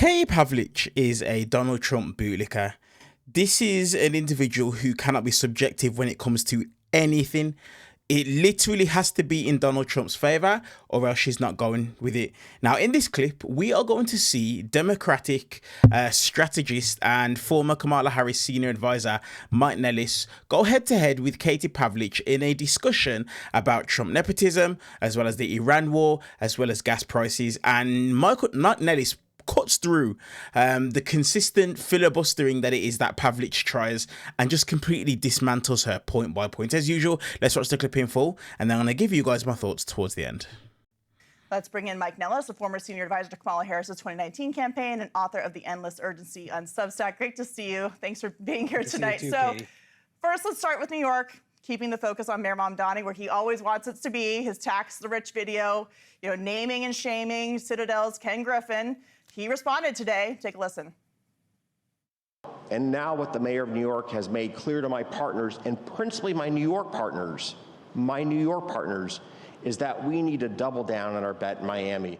Katie Pavlich is a Donald Trump bootlicker. This is an individual who cannot be subjective when it comes to anything. It literally has to be in Donald Trump's favor or else she's not going with it. Now, in this clip, we are going to see Democratic strategist and former Kamala Harris senior advisor Mike Nellis go head to head with Katie Pavlich in a discussion about Trump nepotism, as well as the Iran war, as well as gas prices. And Mike Nellis cuts through the consistent filibustering that it is that Pavlich tries and just completely dismantles her point by point. As usual, let's watch the clip in full, and then I'm going to give you guys my thoughts towards the end. Let's bring in Mike Nellis, a former senior advisor to Kamala Harris' 2019 campaign and author of The Endless Urgency on Substack. Great to see you. Thanks for being here tonight. First, let's start with New York, keeping the focus on Mayor Mamdani, where he always wants it to be. His Tax the Rich video, naming and shaming Citadel's Ken Griffin. He responded today. Take a listen. And now what the mayor of New York has made clear to my partners, and principally my New York partners, is that we need to double down on our bet in Miami.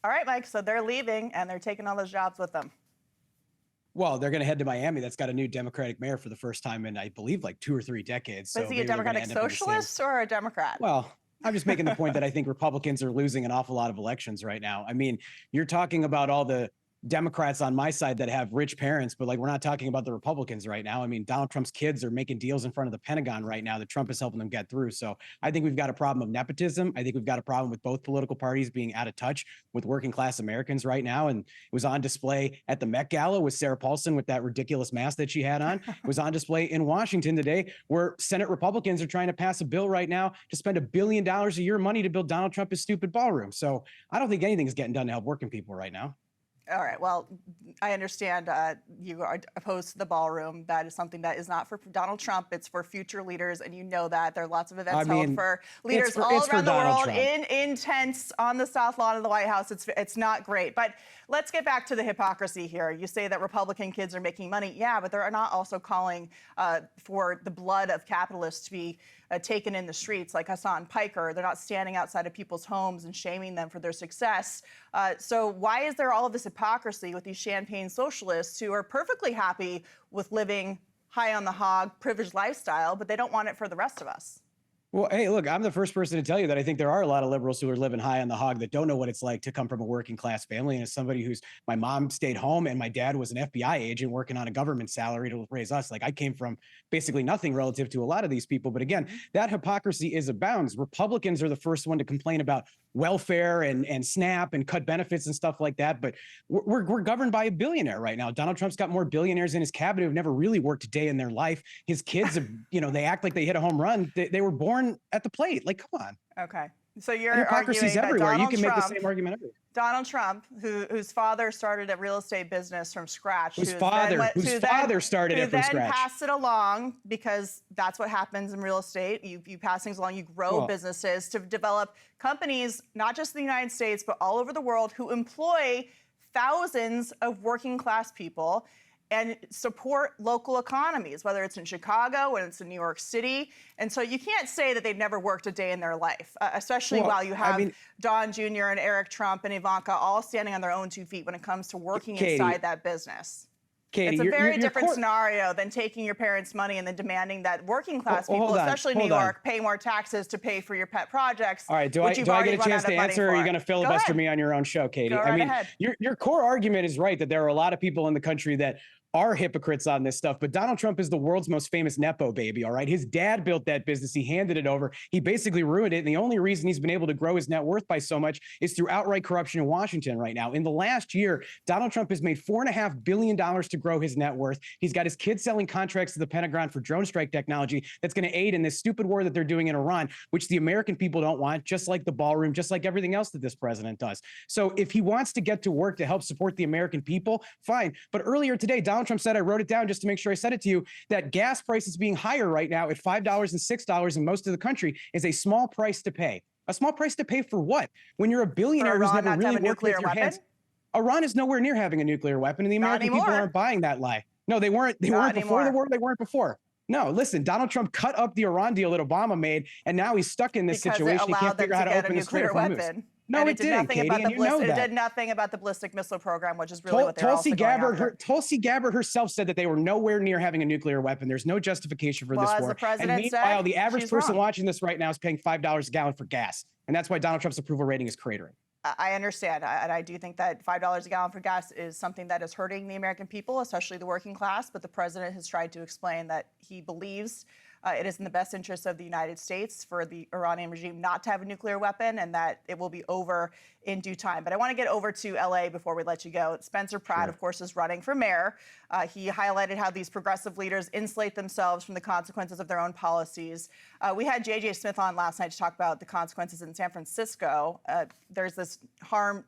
All right, Mike, so they're leaving and they're taking all those jobs with them. Well, they're going to head to Miami. That's got a new Democratic mayor for the first time in, I believe, like 2 or 3 decades. But is he a Democratic socialist or a Democrat? Well, I'm just making the point that I think Republicans are losing an awful lot of elections right now. I mean, you're talking about all the Democrats on my side that have rich parents, but we're not talking about the Republicans right now. I mean, Donald Trump's kids are making deals in front of the Pentagon right now that Trump is helping them get through. So I think we've got a problem of nepotism. I think we've got a problem with both political parties being out of touch with working class Americans right now. And it was on display at the Met Gala with Sarah Paulson with that ridiculous mask that she had on. It was on display in Washington today, where Senate Republicans are trying to pass a bill right now to spend $1 billion a year money to build Donald Trump his stupid ballroom. So I don't think anything is getting done to help working people right now. All right. Well, I understand you are opposed to the ballroom. That is something that is not for Donald Trump. It's for future leaders, and you know that. There are lots of events held for leaders all around the world in tents on the South Lawn of the White House. It's not great. But let's get back to the hypocrisy here. You say that Republican kids are making money. Yeah, but they're not also calling for the blood of capitalists to be taken in the streets like Hassan Piker. They're not standing outside of people's homes and shaming them for their success. So why is there all of this hypocrisy with these champagne socialists who are perfectly happy with living high on the hog, privileged lifestyle, but they don't want it for the rest of us? Well, hey, look, I'm the first person to tell you that I think there are a lot of liberals who are living high on the hog that don't know what it's like to come from a working class family. And as somebody my mom stayed home and my dad was an FBI agent working on a government salary to raise us. Like, I came from basically nothing relative to a lot of these people. But again, that hypocrisy is abounds. Republicans are the first one to complain about welfare and SNAP and cut benefits and stuff like that. But we're governed by a billionaire right now. Donald Trump's got more billionaires in his cabinet who've never really worked a day in their life. His kids, they act like they hit a home run. They were born at the plate. Like, come on. Okay. So you're hypocrisy's arguing everywhere. That you can make the same argument everywhere. Donald Trump, whose father started a real estate business from scratch. Whose father started it from scratch. Who then passed it along, because that's what happens in real estate. You pass things along, you grow businesses to develop companies, not just in the United States, but all over the world, who employ thousands of working class people and support local economies, whether it's in Chicago, when it's in New York City. And so you can't say that they've never worked a day in their life, especially while you have Don Jr. and Eric Trump and Ivanka all standing on their own 2 feet when it comes to working inside that business. Katie, it's a very different scenario than taking your parents' money and then demanding that working class people, especially New York, pay more taxes to pay for your pet projects. All right, do I get a chance to answer, or are you going to filibuster me on your own show, Katie? I mean, your core argument is right that there are a lot of people in the country that are hypocrites on this stuff, but Donald Trump is the world's most famous Nepo baby, all right? His dad built that business. He handed it over. He basically ruined it. And the only reason he's been able to grow his net worth by so much is through outright corruption in Washington right now. In the last year, Donald Trump has made $4.5 billion to grow his net worth. He's got his kids selling contracts to the Pentagon for drone strike technology that's going to aid in this stupid war that they're doing in Iran, which the American people don't want, just like the ballroom, just like everything else that this president does. So if he wants to get to work to help support the American people, fine. But earlier today, Donald Trump said, I wrote it down just to make sure I said it to you, that gas prices being higher right now at $5 and $6 in most of the country is a small price to pay. A small price to pay for what? When you're a billionaire who's never really worked with your hands. Iran is nowhere near having a nuclear weapon, and the American people aren't buying that lie. No, they weren't. They weren't before the war. They weren't before. No, listen, Donald Trump cut up the Iran deal that Obama made, and now he's stuck in this situation. He can't figure out how to open his nuclear weapon. No, and it didn't, Katie, about and you know that. It did nothing about the ballistic missile program, which is really what they're also going after. Tulsi Gabbard herself said that they were nowhere near having a nuclear weapon. There's no justification for this war. The president and meanwhile, said, the average person watching this right now is paying $5 a gallon for gas. And that's why Donald Trump's approval rating is cratering. I understand. And I do think that $5 a gallon for gas is something that is hurting the American people, especially the working class. But the president has tried to explain that he believes it is in the best interest of the United States for the Iranian regime not to have a nuclear weapon, and that it will be over in due time. But I want to get over to LA before we let you go. Spencer Pratt, of course, is running for mayor. He highlighted how these progressive leaders insulate themselves from the consequences of their own policies. We had J.J. Smith on last night to talk about the consequences in San Francisco. There's this harm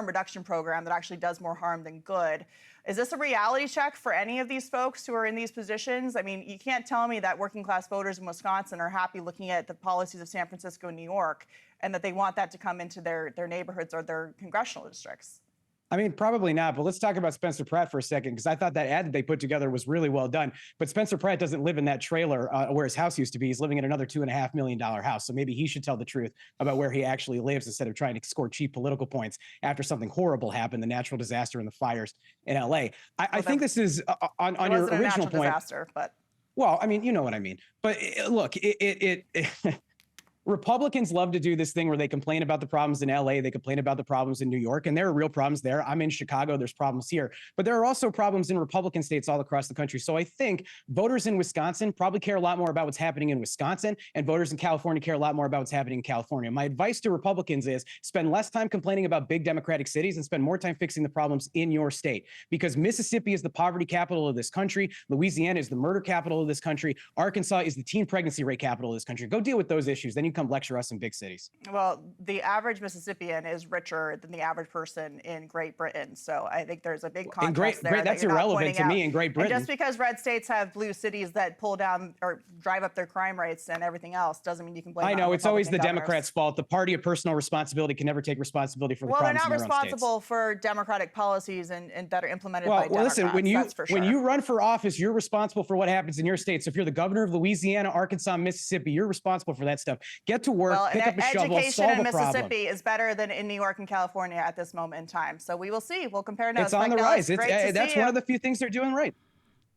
reduction program that actually does more harm than good. Is this a reality check for any of these folks who are in these positions? I mean, you can't tell me that working class voters in Wisconsin are happy looking at the policies of San Francisco and New York and that they want that to come into their neighborhoods or their congressional districts. I mean, probably not, but let's talk about Spencer Pratt for a second, because I thought that ad that they put together was really well done. But Spencer Pratt doesn't live in that trailer where his house used to be. He's living in another $2.5 million house. So maybe he should tell the truth about where he actually lives instead of trying to score cheap political points after something horrible happened, the natural disaster and the fires in LA. I think this is on your original point. Disaster, but well, I mean, you know what I mean. But look, Republicans love to do this thing where they complain about the problems in LA, they complain about the problems in New York, and there are real problems there. I'm in Chicago, there's problems here, but there are also problems in Republican states all across the country. So I think voters in Wisconsin probably care a lot more about what's happening in Wisconsin, and voters in California care a lot more about what's happening in California. My advice to Republicans is spend less time complaining about big Democratic cities and spend more time fixing the problems in your state, because Mississippi is the poverty capital of this country. Louisiana is the murder capital of this country. Arkansas is the teen pregnancy rate capital of this country. Go deal with those issues. Then you come lecture us in big cities. Well, the average Mississippian is richer than the average person in Great Britain. So I think there's a big contrast there. That's irrelevant to me in Great Britain. And just because red states have blue cities that pull down or drive up their crime rates and everything else doesn't mean you can blame it on it's always the governors. Democrats' fault. The party of personal responsibility can never take responsibility for the problems in their own states. Well, they're not responsible for democratic policies and that are implemented by Democrats. Listen, that's for sure. when you run for office, you're responsible for what happens in your state. So if you're the governor of Louisiana, Arkansas, Mississippi, you're responsible for that stuff. Get to work, pick up a shovel, education in Mississippi is better than in New York and California at this moment in time. So we will see. We'll compare notes. It's on the rise. That's one of the few things they're doing right.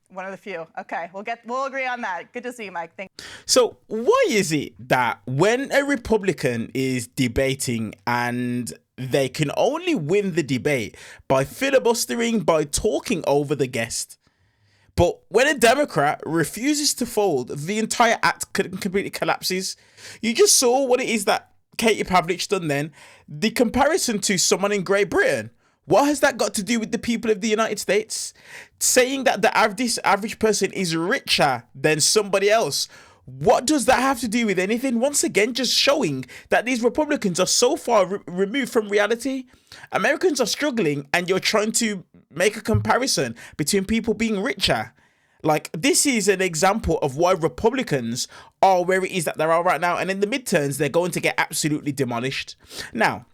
One of the few. Okay, we'll agree on that. Good to see you, Mike. Thank you. So why is it that when a Republican is debating and they can only win the debate by filibustering, by talking over the guest, but when a Democrat refuses to fold, the entire act completely collapses? You just saw what it is that Katie Pavlich done then. The comparison to someone in Great Britain. What has that got to do with the people of the United States? Saying that this average person is richer than somebody else. What does that have to do with anything? Once again, just showing that these Republicans are so far removed from reality. Americans are struggling and you're trying to make a comparison between people being richer. Like, this is an example of why Republicans are where it is that they are right now. And in the midterms, they're going to get absolutely demolished. Now,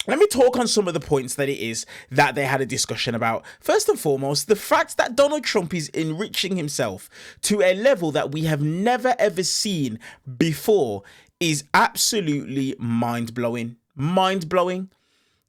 let me talk on some of the points that it is that they had a discussion about. First and foremost, the fact that Donald Trump is enriching himself to a level that we have never ever seen before is absolutely mind-blowing. Mind-blowing.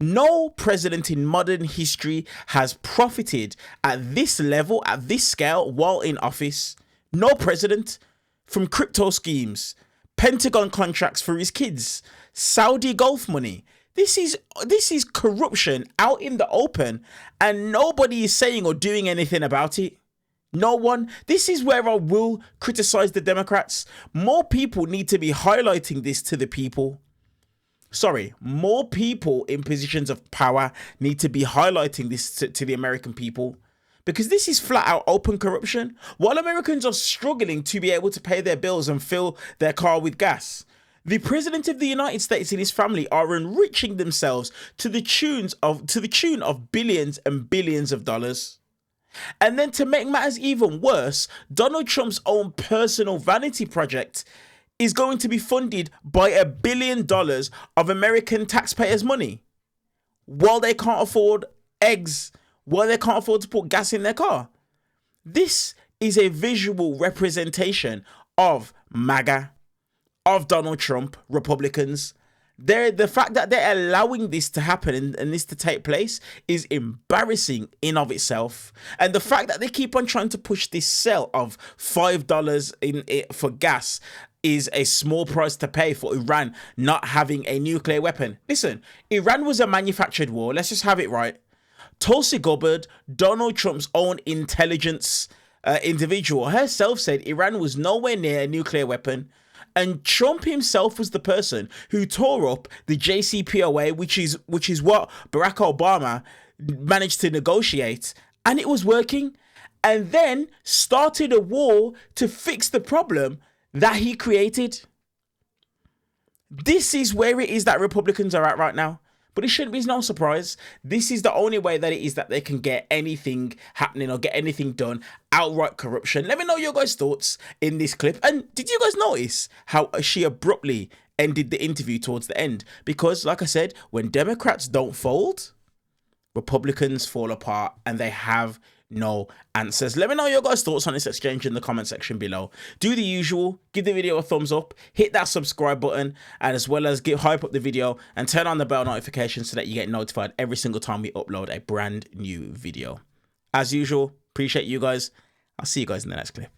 No president in modern history has profited at this level, at this scale, while in office. No president. From crypto schemes, Pentagon contracts for his kids, Saudi Gulf money. This is corruption out in the open, and nobody is saying or doing anything about it. No one. This is where I will criticize the Democrats. More people need to be highlighting this to the people. More people in positions of power need to be highlighting this to the American people, because this is flat out open corruption. While Americans are struggling to be able to pay their bills and fill their car with gas, the President of the United States and his family are enriching themselves to the tune of billions and billions of dollars. And then to make matters even worse, Donald Trump's own personal vanity project is going to be funded by $1 billion of American taxpayers' money, while they can't afford eggs, while they can't afford to put gas in their car. This is a visual representation of MAGA, of Donald Trump, Republicans. The fact that they're allowing this to happen and this to take place is embarrassing in of itself. And the fact that they keep on trying to push this sell of $5 in it for gas is a small price to pay for Iran not having a nuclear weapon. Listen, Iran was a manufactured war. Let's just have it right. Tulsi Gabbard, Donald Trump's own intelligence individual, herself said Iran was nowhere near a nuclear weapon. And Trump himself was the person who tore up the JCPOA, which is what Barack Obama managed to negotiate, and it was working, and then started a war to fix the problem that he created. This is where it is that Republicans are at right now. But it shouldn't be no surprise. This is the only way that it is that they can get anything happening or get anything done. Outright corruption. Let me know your guys' thoughts in this clip. And did you guys notice how she abruptly ended the interview towards the end? Because, like I said, when Democrats don't fold, Republicans fall apart and they have no answers. Let me know your guys' thoughts on this exchange in the comment section below. Do the usual, give the video a thumbs up, hit that subscribe button, and as well as hype up the video and turn on the bell notification so that you get notified every single time we upload a brand new video. As usual, appreciate you guys. I'll see you guys in the next clip.